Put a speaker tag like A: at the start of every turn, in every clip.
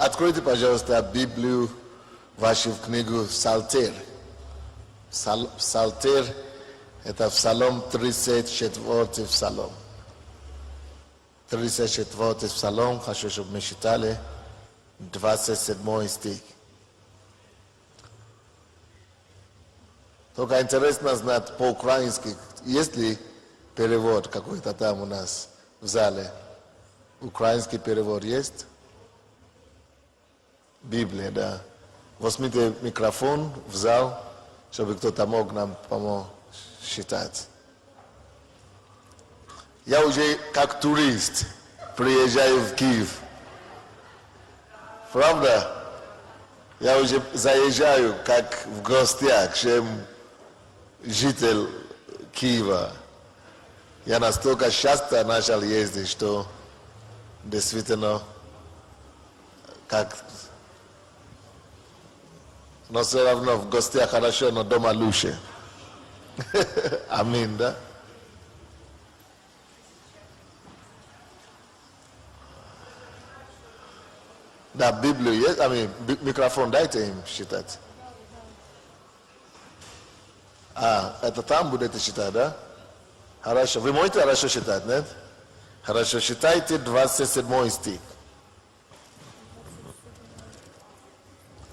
A: откройте, пожалуйста, Библию вашу в книгу Псалтирь. Псалтирь – это Псалом 34 Псалом. 34 Псалом, хочу, чтобы мы читали, 27 стих. Только интересно знать по-украински, есть ли перевод какой-то там у нас в зале? Украинский перевод есть? Библия, да. Возьмите микрофон в зал, чтобы кто-то мог нам помочь читать. Я уже как турист приезжаю в Киев. Правда? Я уже заезжаю как в гостях, чем житель Киева. Я настолько часто начал ездить, что действительно как... Но все равно в гостях хорошо, но дома лучше. Аминь, да? Да, Библию есть, микрофон дайте им читать. Это там будете читать, да? Хорошо. Вы можете хорошо читать, нет? Хорошо, читайте 27 стих.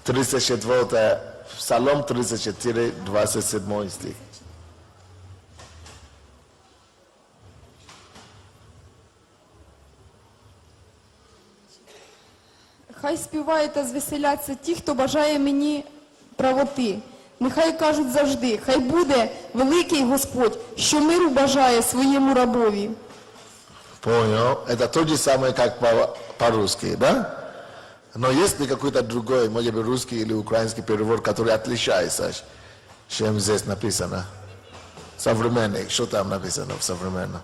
A: 34, Псалом 34, 27 стих.
B: Хай співають та звеселяться ті, хто бажає мені правоти. Нехай кажуть завжди, хай буде великий Господь, що миру бажає своєму рабові.
A: Понял. Это то же самое, как по-русски, да? Но есть ли какой-то другой, может быть, русский или украинский перевод, который отличается, чем здесь написано? Современный. Что там написано в современном?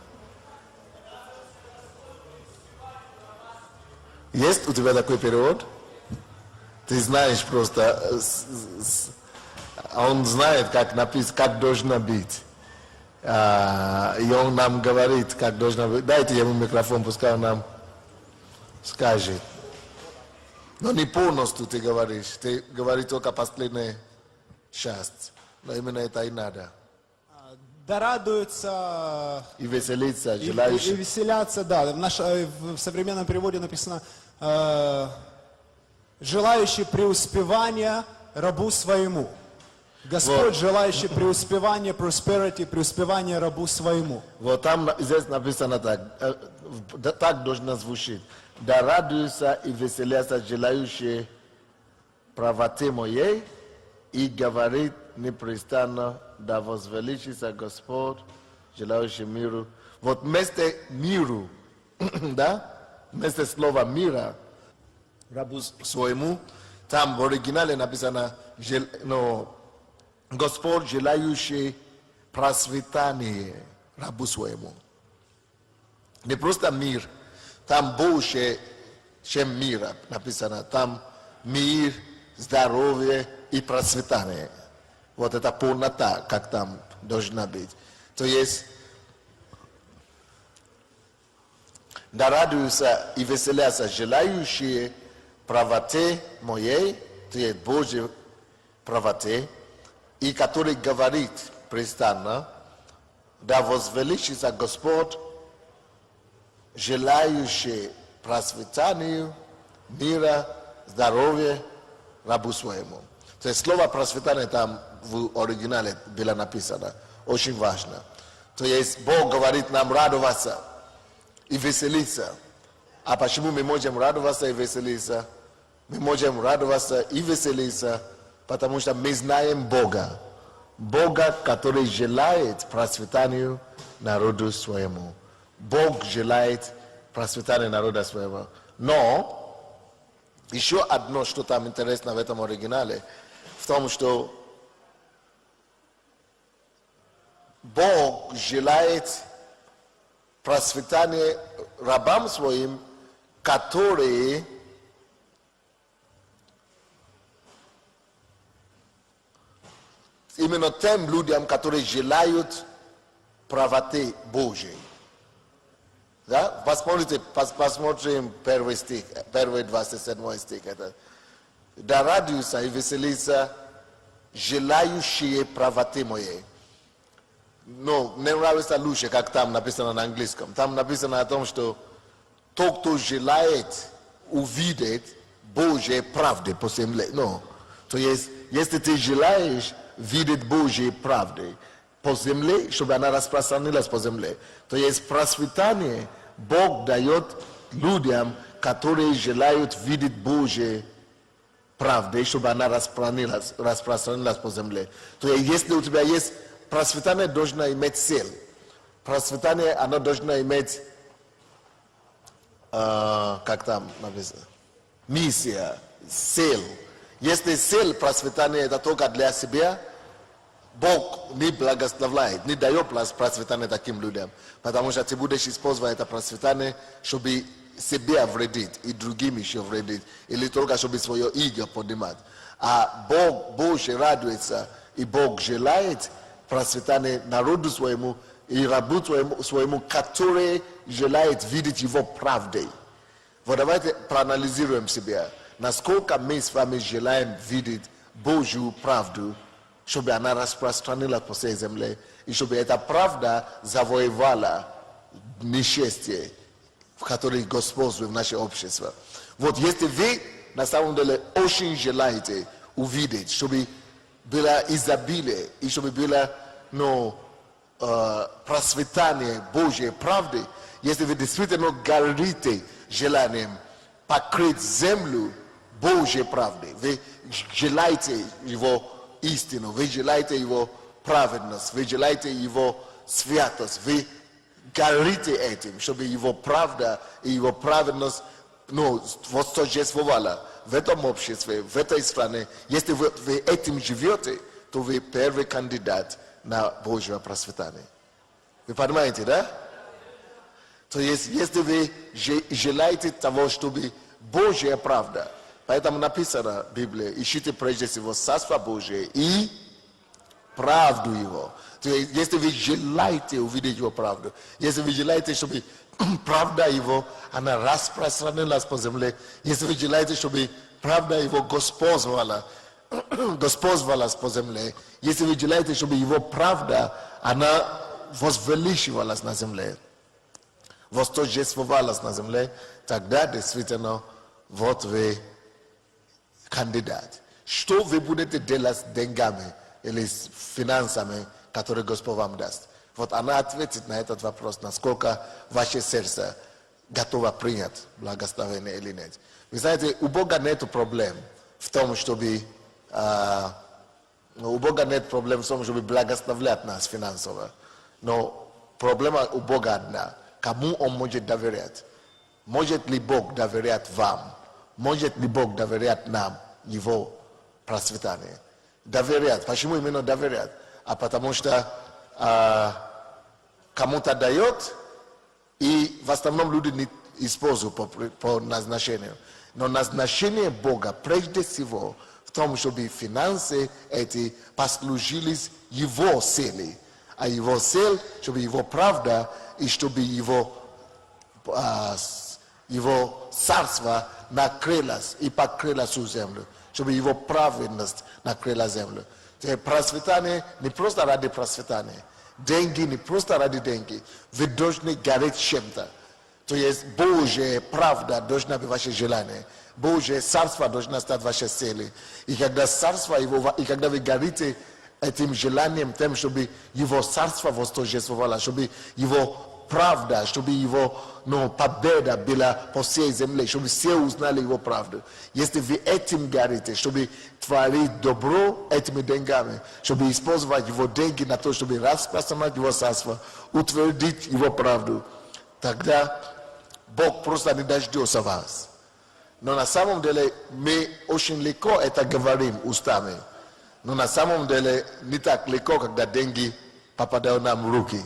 A: Есть у тебя такой перевод? Ты знаешь просто, он знает, как написано, как должно быть. И он нам говорит, как должно быть. Дайте ему микрофон, пускай он нам скажет. Но не полностью ты говоришь только последняя часть. Но именно это и надо.
C: Да радуются
A: И веселиться,
C: и
A: желающие.
C: веселятся, да. В современном переводе написано желающий преуспевания рабу своему. Господь,
A: Вот.
C: желающий преуспевания, prosperity, преуспевания рабу своему.
A: Вот там здесь написано так. Так должно звучить. Да радуются и веселятся желающие правоты моей, и говорит непрестанно, да возвеличится Господь, желающий миру. Вот вместо миру, да, вместо слова мира, рабу своему, там в оригинале написано, Господь, желающий процветание рабу своему. Не просто мир, там больше, чем мира написано. Там мир, здоровье и процветание. Вот это полнота, как там должна быть. То есть, да радуются и веселятся желающие правоты моей, то есть Божьей правоты, и который говорит престанно, да возвеличится Господь, желающий процветанию, мира, здоровья рабу своему. То есть слово процветание там в оригинале было написано. Очень важно. То есть Бог говорит нам радоваться и веселиться. А почему мы можем радоваться и веселиться? Мы можем радоваться и веселиться, потому что мы знаем Бога. Бога, который желает процветанию народу своему. Бог желает процветания народа своего. Но еще одно, что там интересно в этом оригинале, в том, что Бог желает процветания рабам своим, которые именно тем людям, которые желают правоты Божьей. Да? Посмотрим первый стих, первый 27 стих. Это. Да радуются и веселятся желающие правоты моей. Но мне нравится лучше, как там написано на английском. Там написано о том, что тот, кто желает увидеть Божьей правды по земле. No. То есть, если ты желаешь видеть Божьей правды по земле, чтобы она распространилась по земле, то есть процветание Бог дает людям, которые желают видеть Божьей правды, чтобы она распространилась по земле. То есть, если у тебя есть процветание, должно иметь цель. Процветание, оно должно иметь, как там написано, миссия, цель. Если цель процветания это только для себя, Бог не благословляет, не дает процветание таким людям. Потому что ты будешь использовать это процветание, чтобы себе вредить и другим еще вредить. Или только чтобы свое эго поднимать. А Бог больше радуется, и Бог желает процветание народу своему и рабу своему, который желает видеть его правдой. Вот давайте проанализируем себя. Насколько мы с вами желаем видеть Божью правду, чтобы она распространилась по всей земле, и чтобы эта правда завоевала несчастье, в которое господствует в наше общество. Вот если вы на самом деле очень желаете увидеть, чтобы было изобилие, и чтобы было процветание Божьей правды, если вы действительно горите желанием покрыть землю Божьей правдой, вы желаете его истину, вы желаете его праведность, вы желаете его святость, вы горите этим, чтобы его правда и его праведность восторжествовала в этом обществе, в этой стране. Если вы этим живете, то вы первый кандидат на Божье процветание. Вы понимаете, да? То есть, если вы желаете того, чтобы Божья правда, поэтому написано в Библии, ищите прежде всего Царство Божие и правду Его. То есть, если вы желаете увидеть Его правду, если вы желаете, чтобы правда Его, она распространилась по земле, если вы желаете, чтобы правда Его господствовала по земле, если вы желаете, чтобы Его правда, она возвеличивалась на земле, восторжествовалась на земле, тогда действительно вот вы кандидат. Что вы будете делать с деньгами или с финансами, которые Господь вам даст? Вот она ответит на этот вопрос, насколько ваше сердце готово принять благословение или нет. Вы знаете, у Бога нет проблем в том, чтобы благословлять нас финансово. Но проблема у Бога одна. Кому Он может доверять? Может ли Бог доверять вам? Может ли Бог доверять нам Его процветание? Доверять. Почему именно доверять? А потому что кому-то дает, и в основном люди не используют по назначению. Но назначение Бога прежде всего в том, чтобы финансы эти послужили Его цели. А Его цель, чтобы Его правда и чтобы Его царство накрылось и покрыло всю землю. Чтобы Его праведность накрыла землю. Процветание не просто ради процветания. Деньги не просто ради деньги. Вы должны гореть чем-то. То есть Божья правда должна быть ваше желание. Божье царство должно стать вашей целью. И когда царство Его, и когда вы горите этим желанием, тем, чтобы Его царство восторжествовало, чтобы Его правда, чтобы Его победа была по всей земле, чтобы все узнали Его правду. Если вы этим горите, чтобы творить добро этими деньгами, чтобы использовать Его деньги на то, чтобы распространять Его царство, утвердить Его правду, тогда Бог просто не дождется вас. Но на самом деле мы очень легко это говорим устами. Но на самом деле не так легко, когда деньги попадают нам в руки.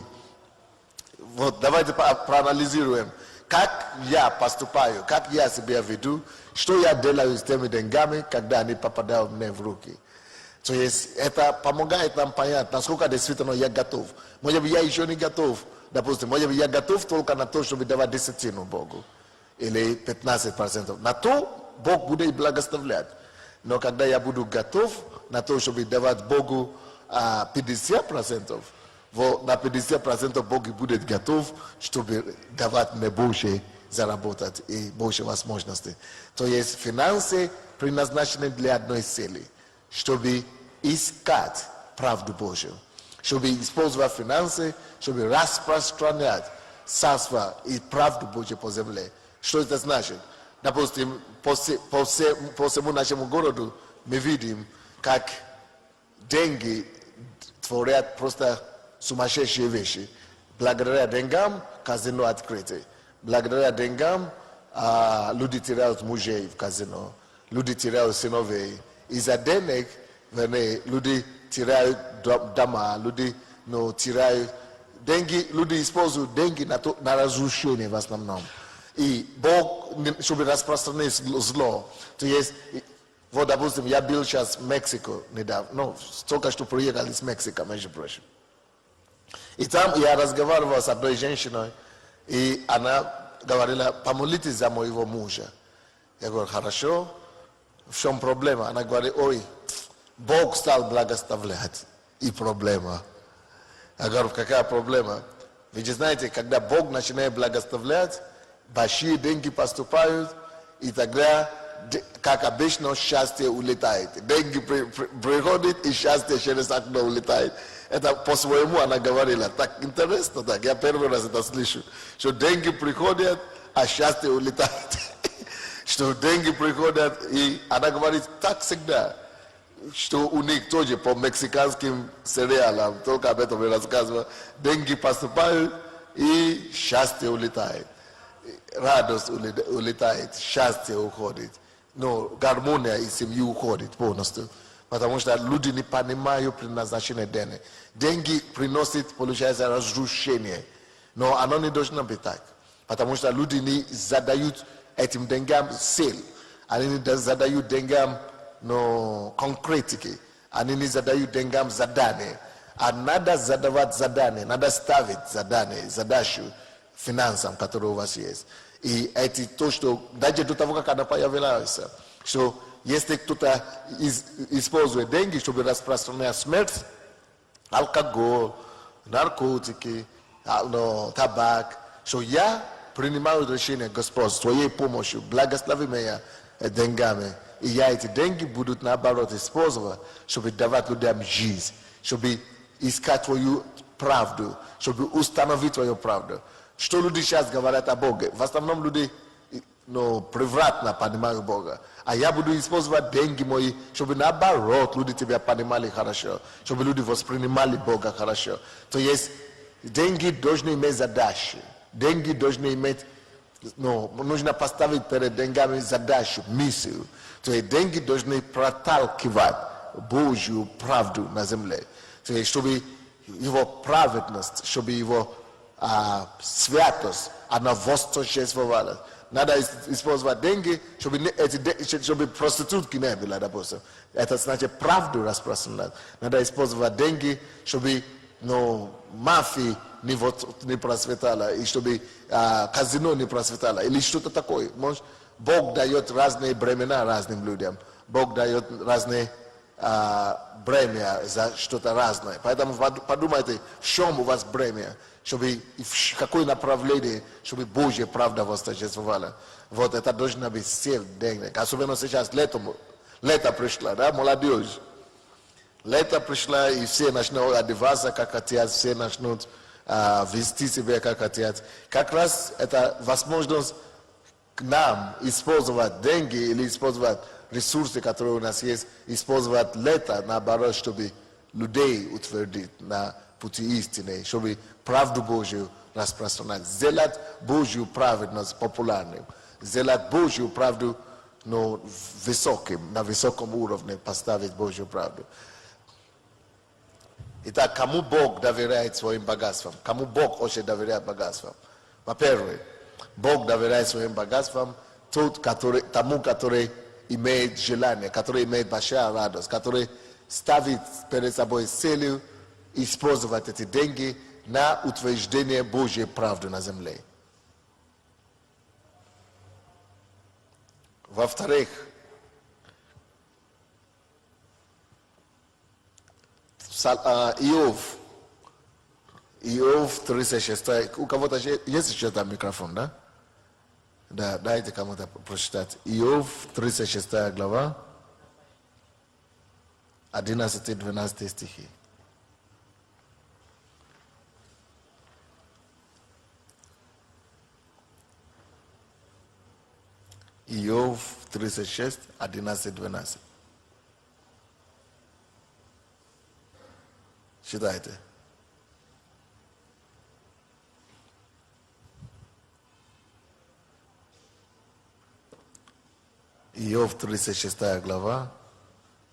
A: Вот давайте проанализируем, как я поступаю, как я себя веду, что я делаю с теми деньгами, когда они попадают мне в руки. То есть это помогает нам понять, насколько действительно я готов. Может быть, я еще не готов допустим, может быть, я готов только на то, чтобы давать десятину Богу, или 15%. На то Бог будет благословлять. Но когда я буду готов на то, чтобы давать Богу 50%, на 50% Бог будет готов, чтобы давать мне больше заработать и больше возможностей. То есть финансы предназначены для одной цели, чтобы искать правду Божью, чтобы использовать финансы, чтобы распространять царство и правду Божью по земле. Что это значит? Допустим, по всему нашему городу мы видим, как деньги творят просто сумасшедшие вещи. Благодаря деньгам казино открыты. Благодаря деньгам люди теряют мужей в казино. Люди теряют сыновей. Из-за денег люди теряют дома, люди теряют деньги, люди используют деньги на разрушение в основном. И Бог, чтобы распространить зло, то есть, вот, допустим, я был сейчас в Мексике недавно, только что приехал из Мексики, между прочим. И там я разговаривал с одной женщиной, и она говорила, помолитесь за моего мужа. Я говорю, хорошо, в чем проблема? Она говорит, ой, Бог стал благословлять, и проблема. Я говорю, какая проблема? Вы же знаете, когда Бог начинает благословлять, большие деньги поступают, и тогда, как обычно, счастье улетает. Деньги приходят, и счастье через окно улетает. Это по-своему она говорила. Так интересно, так. Я первый раз это слышу. Что деньги приходят, а счастье улетает. Что деньги приходят, и она говорит, так всегда. Что у них тоже по мексиканским сериалам, только об этом я рассказывал. Деньги поступают, и счастье улетает. Радость улетает, счастье уходит. Но гармония из семьи уходит полностью. Потому что люди не понимают предназначение денег. Деньги приносят, получается, разрушение. Но оно не должно быть так. Потому что люди не задают этим деньгам цель. Они не задают деньгам конкретики. Они не задают деньгам задание. А надо задавать задание, надо ставить задание, задачу финансам, которые у вас есть. И это то, что даже до того, как она появилась, что если кто-то использует деньги, чтобы распространять смерть, алкоголь, наркотики, табак, что я принимаю решение, Господь, с Твоей помощью, благослови меня деньгами. И я эти деньги будут наоборот использовать, чтобы давать людям жизнь, чтобы искать Твою правду, чтобы установить Твою правду. Что люди сейчас говорят о Боге? В основном люди превратно понимают Бога. А я буду использовать деньги мои, чтобы наоборот люди тебя понимали хорошо, чтобы люди воспринимали Бога хорошо. То есть деньги должны иметь задачи. Деньги должны иметь, нужно поставить перед деньгами задачу, миссию. То есть деньги должны проталкивать Божью правду на земле. То есть чтобы его праведность, чтобы его святость, она восторжествовала. Надо использовать деньги, чтобы проститутки не было, допустим. Это значит правду распространять. Надо использовать деньги, чтобы мафия не процветала, и чтобы казино не процветало, или что-то такое. Бог дает разные бремена разным людям. Бог дает разные бремя за что-то разное. Поэтому подумайте, в чем у вас бремя, чтобы в какое направление, чтобы Божья правда восторжествовала. Вот это должно быть цель денег. Особенно сейчас лето пришло, да, молодежь. Лето пришло, и все начнут одеваться, как хотят, все начнут вести себя, как хотят. Как раз это возможность к нам использовать деньги или использовать ресурсы, которые у нас есть, использовать лето, наоборот, чтобы людей утвердить на пути истины, чтобы правду Божью распространять, сделать Божью праведность популярным, сделать Божью правду высоким, на высоком уровне поставить Божью правду. Итак, кому Бог доверяет своим богатствам? Кому Бог очень доверяет богатствам? Во-первых, Бог доверяет своим богатствам тому, который имеет желание, который имеет большую радость, который ставит перед собой целью использовать эти деньги на утверждение Божьей правды на земле. Во-вторых, Иов 36. У кого-то есть еще там микрофон, да? Да, дайте кому-то прочитать. Иов 36 глава, 11-12 стихи. Иов 36, 11-12. Читайте. Иов 36 глава,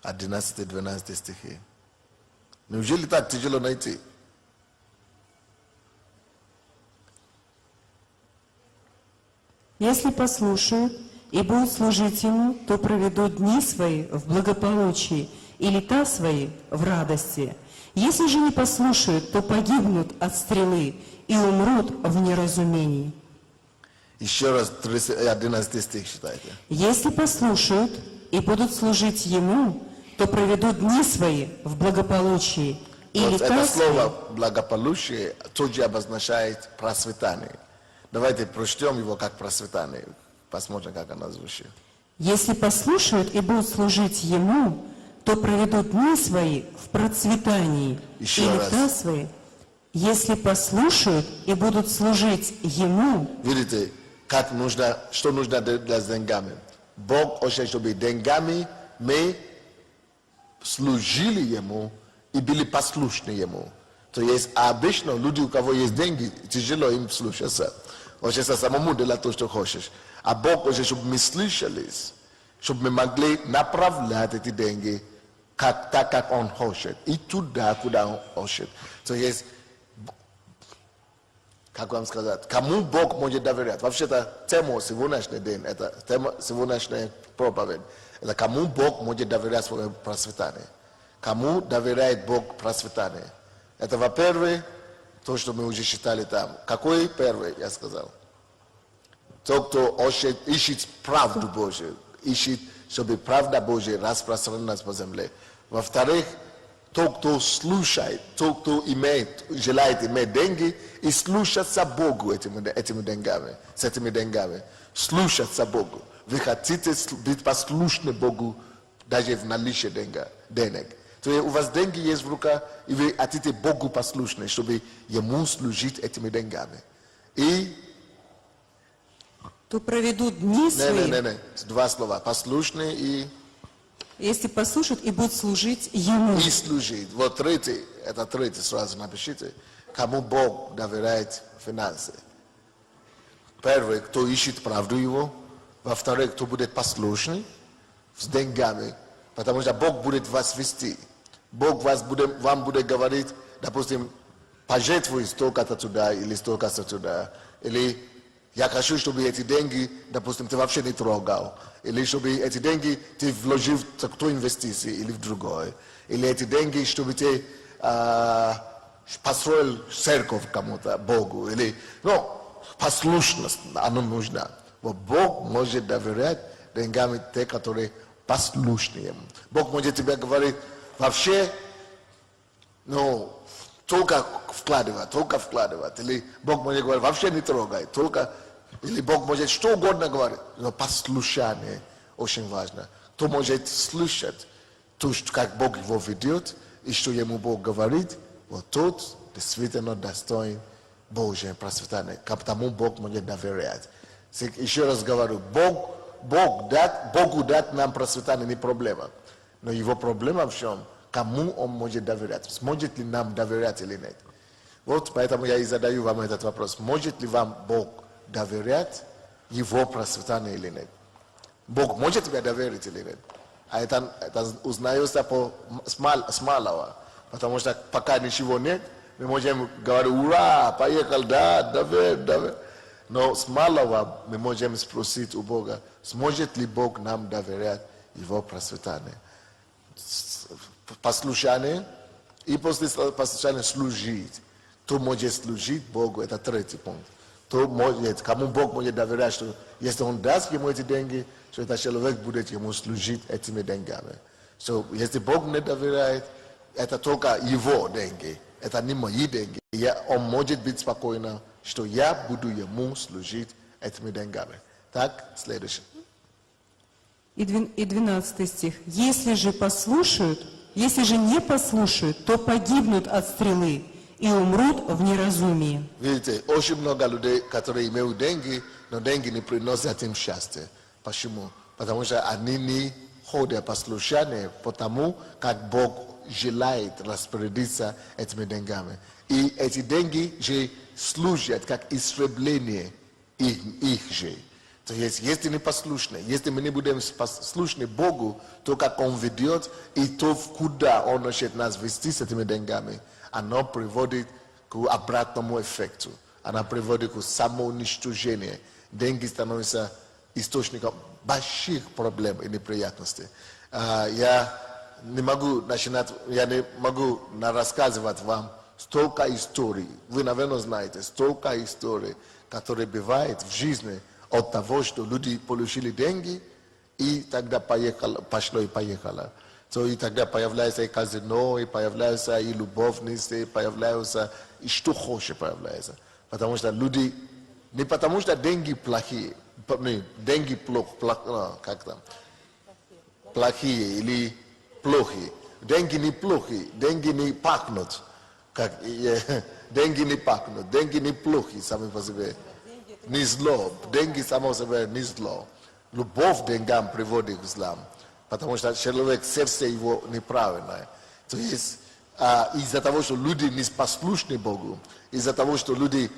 A: 11-12 стихи. Неужели так тяжело найти?
D: Если послушают и будут служить Ему, то проведут дни свои в благополучии и лета свои в радости. Если же не послушают, то погибнут от стрелы и умрут в неразумении.
A: Еще раз 11 стих читайте.
D: Если послушают и будут служить Ему, то проведут дни свои в благополучии и
A: Вот
D: лета
A: это
D: свои.
A: слово благополучие тоже обозначает процветание. Давайте прочтем его как процветание. Посмотрим, как оно звучит.
D: Если послушают и будут служить Ему, то проведут дни свои в процветании
A: Еще
D: и
A: раз.
D: лета свои. Если послушают и будут служить Ему,
A: Видите, как нужно, что нужно для деньгами. Бог хочет, чтобы деньгами мы служили Ему и были послушны Ему. То есть обычно люди, у кого есть деньги, тяжело им слушаться. Хочется самому делать то, что хочешь. А Бог хочет, чтобы мы слышались, чтобы мы могли направлять эти деньги так, как Он хочет. И туда, куда Он хочет. То есть, как вам сказать, кому Бог может доверять? Вообще-то тема сегодняшний день, это тема сегодняшней проповедь. Это кому Бог может доверять свое процветание. Кому доверяет Бог процветание. Это, во-первых, то, что мы уже читали там. Какой первый, я сказал? Тот, кто ищет правду Божию, ищет, чтобы правда Божия распространилась по земле. Во-вторых, тот, кто слушает, тот, кто желает иметь деньги и слушаться Богу этими деньгами, с этими деньгами. Слушаться Богу. Вы хотите быть послушны Богу даже в наличии денег. То есть у вас деньги есть в руках, и вы хотите Богу послушны, чтобы Ему служить этими деньгами. И...
D: то проведут дни свои,
A: Не. Два слова. Послушны и
D: если послушают и будут служить Ему.
A: служить. Вот третий, это третий сразу напишите. Кому Бог доверяет финансы. Первый, кто ищет правду Его. Во-вторых, кто будет послушный с деньгами. Потому что Бог будет вас вести. Бог вам будет говорить, допустим, пожертвуй столько-то туда или столько-то туда. Или я хочу, чтобы эти деньги, допустим, ты вообще не трогал. Или чтобы эти деньги ты вложил в ту инвестицию или в другой. Или эти деньги, чтобы ты построил церковь кому-то, Богу. Или, послушность, оно нужно. Но Бог может доверять деньгами те, которые послушны Ему. Бог может тебе говорить, вообще, только вкладывать. Или Бог может говорить, вообще не трогай, только... Или Бог может что угодно говорить, но послушание очень важно. Кто может слышать то, как Бог его ведет, и что ему Бог говорит, вот тот действительно достоин Божьего процветания. К тому Бог может доверять. Еще раз говорю, Богу дать нам процветание не проблема. Но его проблема в чем? Кому Он может доверять? Сможет ли нам доверять или нет? Вот поэтому я и задаю вам этот вопрос. Может ли вам Бог доверять Его процветание или нет? Бог может тебя доверить или нет? А это узнается с малого. Потому что пока ничего нет, мы можем говорить, ура, поехал, да, доверь. Но с малого мы можем спросить у Бога, сможет ли Бог нам доверять Его процветание? Послушание и после послушания служить. кто может служить Богу, это третий пункт. Кто может, кому Бог может доверять, что если он даст ему эти деньги, что этот человек будет ему служить этими деньгами. So, если Бог не доверяет, это только его деньги, это не мои деньги. Он может быть спокойно, что я буду ему служить этими деньгами. Так, следующее.
D: И 12 стих. Если же не послушают, то погибнут от стрелы и умрут в неразумии.
A: Видите, очень много людей, которые имеют деньги, но деньги не приносят им счастье. Почему? Потому что они не ходят послушания, потому как Бог желает распорядиться этими деньгами. И эти деньги же служат как истребление их же. То есть, если не послушны, если мы не будем послушны Богу, то как Он ведет и то, куда Он хочет нас вести с этими деньгами, оно приводит к обратному эффекту. Оно приводит к самоуничтожению. Деньги становятся источником больших проблем и неприятностей. Я не могу рассказывать вам столько историй. Вы, наверное, знаете, столько историй, которые бывают в жизни от того, что люди получили деньги, и тогда пошло и поехало. И тогда появляется и казино, и появляются и любовницы, и появляются, и что хочешь появляется. Потому что люди, не потому что деньги плохие, деньги плохие или плохие. Деньги не плохие, деньги не пахнут. Деньги не пахнут, деньги не плохие сами по себе. Не зло, деньги само по себе не зло. Любовь к деньгам приводит к злам, потому что человек, сердце его неправильное. То есть из-за того, что люди не послушны Богу, из-за того, что люди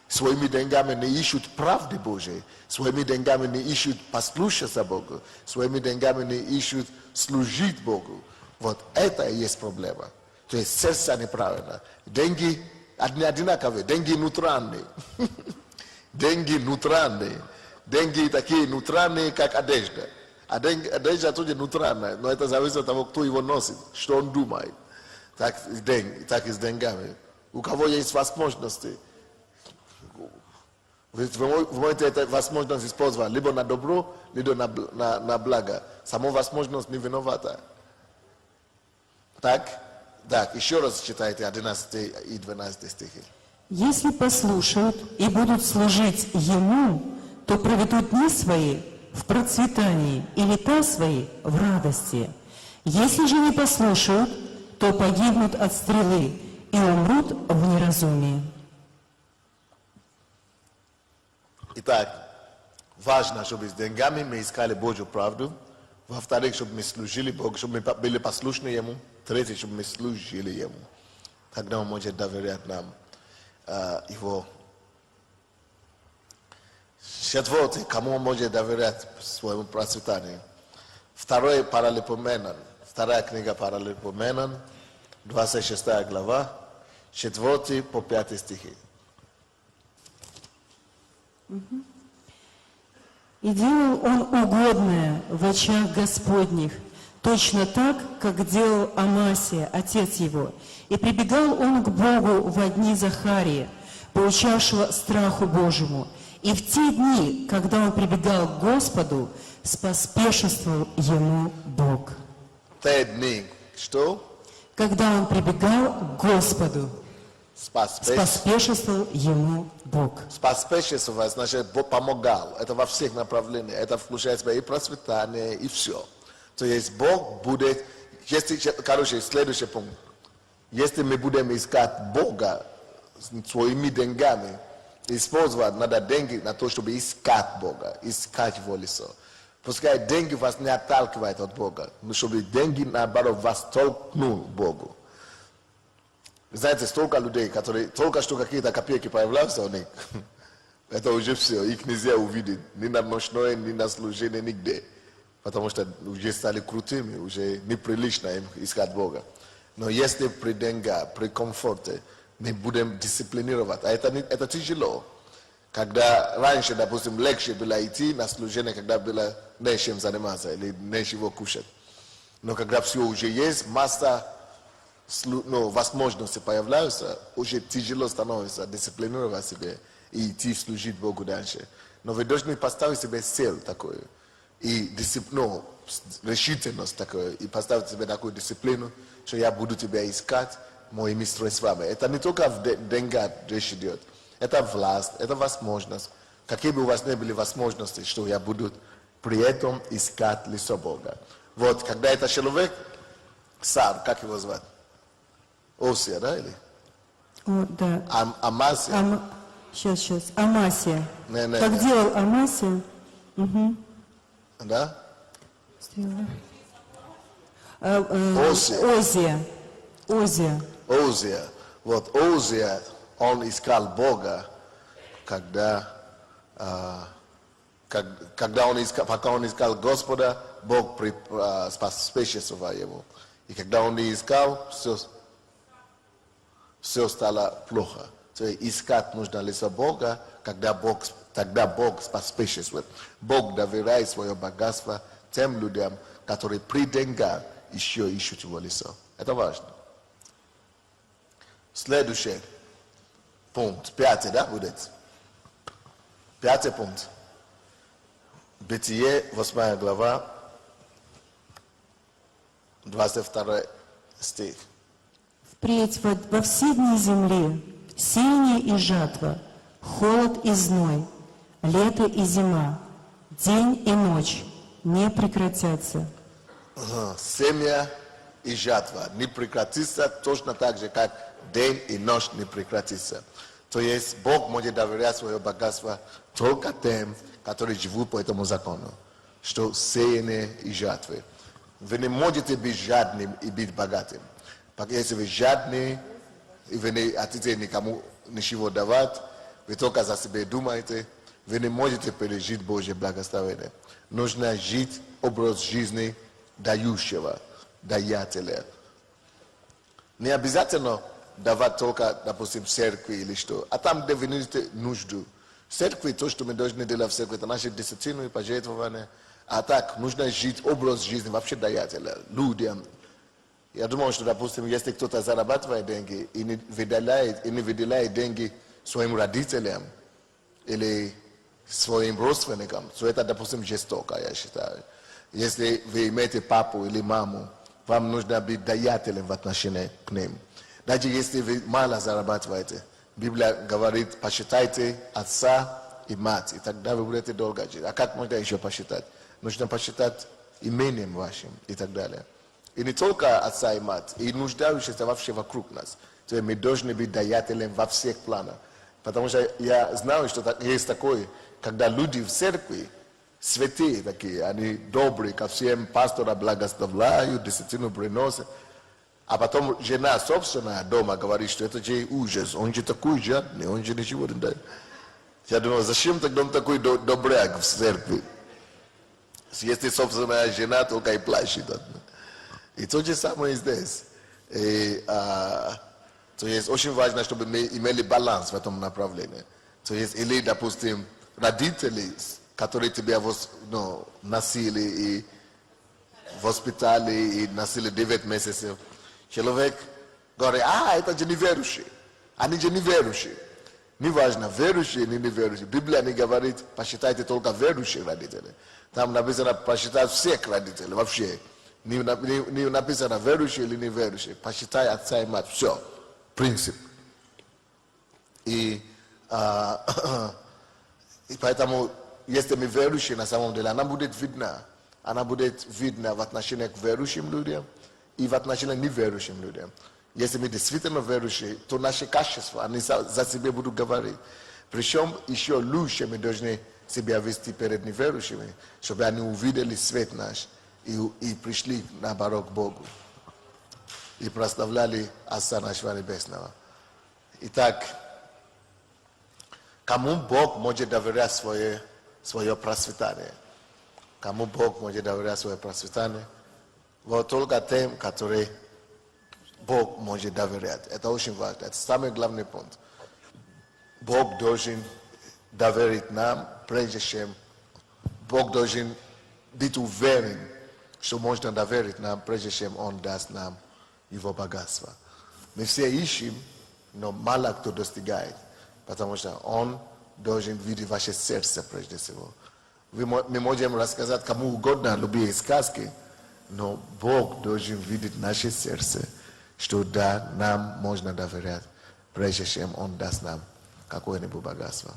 A: своими деньгами не ищут правды Божьей, своими деньгами не ищут послушаться Богу, своими деньгами не ищут служить Богу. Вот это и есть проблема. То есть сердце неправильно. Деньги одинаковые, деньги нейтральные. Деньги нейтральные. Деньги такие нейтральные, как одежда. Одежда тоже нейтральная, но это зависит от того, кто его носит, что он думает. Так и с деньгами. У кого есть возможности, вы можете эту возможность использовать либо на добро, либо на благо. Сама возможность не виновата. Так, еще раз читайте 11 и 12 стихи.
D: Если послушают и будут служить Ему, то проведут дни свои в процветании и лета свои в радости. Если же не послушают, то погибнут от стрелы и умрут в неразумии.
A: Итак, важно, чтобы с деньгами мы искали Божью правду. Во-вторых, чтобы мы служили Богу, чтобы мы были послушны Ему. Третье, чтобы мы служили Ему. Тогда Он может доверять нам Его. Четвертое, кому Он может доверять своему процветанию. Вторая книга Паралипоменон, 26 глава, 4 по 5 стихи.
D: «И делал он угодное в очах Господних, точно так, как делал Амасия, отец его. И прибегал он к Богу во дни Захария, поучавшего страху Божьему. И в те дни, когда он прибегал к Господу, споспешествовал ему Бог».
A: Те дни, что?
D: Когда он прибегал к Господу, споспешествовал ему Бог.
A: Споспешествовать значит Бог помогал. Это во всех направлениях. Это включает в себя и процветание, и все. То есть Бог будет... следующий пункт. Если мы будем искать Бога своими деньгами, использовать надо деньги на то, чтобы искать Бога, искать Его лицо. Пускай деньги вас не отталкивают от Бога, но чтобы деньги, наоборот, вас толкнут к Богу. Знаете, столько людей, которые только что какие-то копейки появляются у них, это уже все, их нельзя увидеть ни на ночное, ни на служение, нигде. Потому что уже стали крутыми, уже неприлично им искать Бога. Но если при деньгах, при комфорте, мы будем дисциплинировать, а это тяжело. Когда раньше, допустим, легче было идти на служение, когда было нечем заниматься или нечего кушать. Но когда все уже есть, масса возможности появляются, уже тяжело становится дисциплинировать себя и идти служить Богу дальше. Но вы должны поставить себе цель такую, и решительность такую, и поставить себе такую дисциплину, что я буду тебя искать моими средствами. Это не только в деньгах речь идет, это власть, это возможность. Какие бы у вас ни были возможности, что я буду при этом искать лицо Бога. Вот, когда этот человек, царь, как его звать? Осия, да, или?
D: О, да.
A: Амасия.
D: Сейчас. Амасия.
A: Не.
D: Как делал Амасия?
A: Да?
D: Сделала.
A: Осия.
D: Озия.
A: Вот, Озия, он искал Бога, пока он искал Господа, Бог споспешествовал ему. И когда он не искал, все стало плохо. То есть искать нужно лицо Бога, тогда Бог споспешествует. Бог доверяет свое богатство тем людям, которые при деньгах еще ищут его лицо. Это важно. Следующий пункт, 5, да, будет? 5 пункт. Бытие, 8 глава, 22 стих.
D: Впредь во все дни земли сеяние и жатва, холод и зной, лето и зима, день и ночь не прекратятся.
A: Семя и жатва не прекратится точно так же, как день и ночь не прекратится. То есть Бог может доверять свое богатство только тем, которые живут по этому закону, что сеяние и жатвы. Вы не можете быть жадным и быть богатым. Если вы жадны, и вы не хотите никому ничего давать, вы только за себя думаете, вы не можете пережить Божье благословение. Нужно жить образ жизни дающего, даятеля. Не обязательно давать только, допустим, в церкви или что. А там, где вы видите нужду. В церкви, то, что мы должны делать в церкви, это наши десятины, пожертвования. А так, нужно жить образ жизни вообще даятеля, людям. Я думаю, что, допустим, если кто-то зарабатывает деньги и не выделяет деньги своим родителям или своим родственникам, то это, допустим, жестоко, я считаю. Если вы имеете папу или маму, вам нужно быть даятелем в отношении к ним. Даже если вы мало зарабатываете, Библия говорит, посчитайте отца и мать, и тогда вы будете долго жить. А как можно еще посчитать? Нужно посчитать имением вашим и так далее. И не только отца и мать, и нуждающиеся вообще вокруг нас. То есть мы должны быть даятелем во всех планах. Потому что я знаю, что есть такое, когда люди в церкви, святые такие, они добрые, ко всем пастора благословляют, десятину приносят. А потом жена собственная дома говорит, что это же ужас, он же такой жадный, он же ничего не дает. Я думаю, зачем тогда он такой добряк в церкви? Если собственная жена только и плачет. И то же самое здесь. То есть очень важно, чтобы мы имели баланс в этом направлении. То есть, или, допустим, родители, которые тебя носили и воспитали и носили 9 месяцев, человек говорит, это же неверующие. Они же неверующие. Неважно, верующие или неверующие. Библия не говорит, посчитайте только верующих родителей. Там написано, посчитать всех родителей вообще. Не написано верующие или неверующие. Посчитай отца и мать. Все. Принцип. И поэтому, если мы верующие на самом деле, она будет видна. Она будет видна в отношении к верующим людям и в отношении к неверующим людям. Если мы действительно верующие, то наши качества, они за себя будут говорить. Причем еще лучше мы должны себя вести перед неверующими, чтобы они увидели свет наш и пришли наоборот к Богу. И прославляли Отца нашего Небесного. Итак, кому Бог может доверять свое процветание? Кому Бог может доверять свое процветание? Вот только тем, которые Бог может доверять. Это очень важно. Это самый главный пункт. Бог должен доверить нам, прежде чем Бог должен быть уверен, что можно доверить нам, прежде чем Он даст нам его богатство. Мы все ищем, но мало кто достигает, потому что он должен видеть ваше сердце прежде всего. Мы можем рассказать кому угодно любые сказки, но Бог должен видеть наше сердце, что да, нам можно доверять, прежде чем Он даст нам какое-нибудь богатство.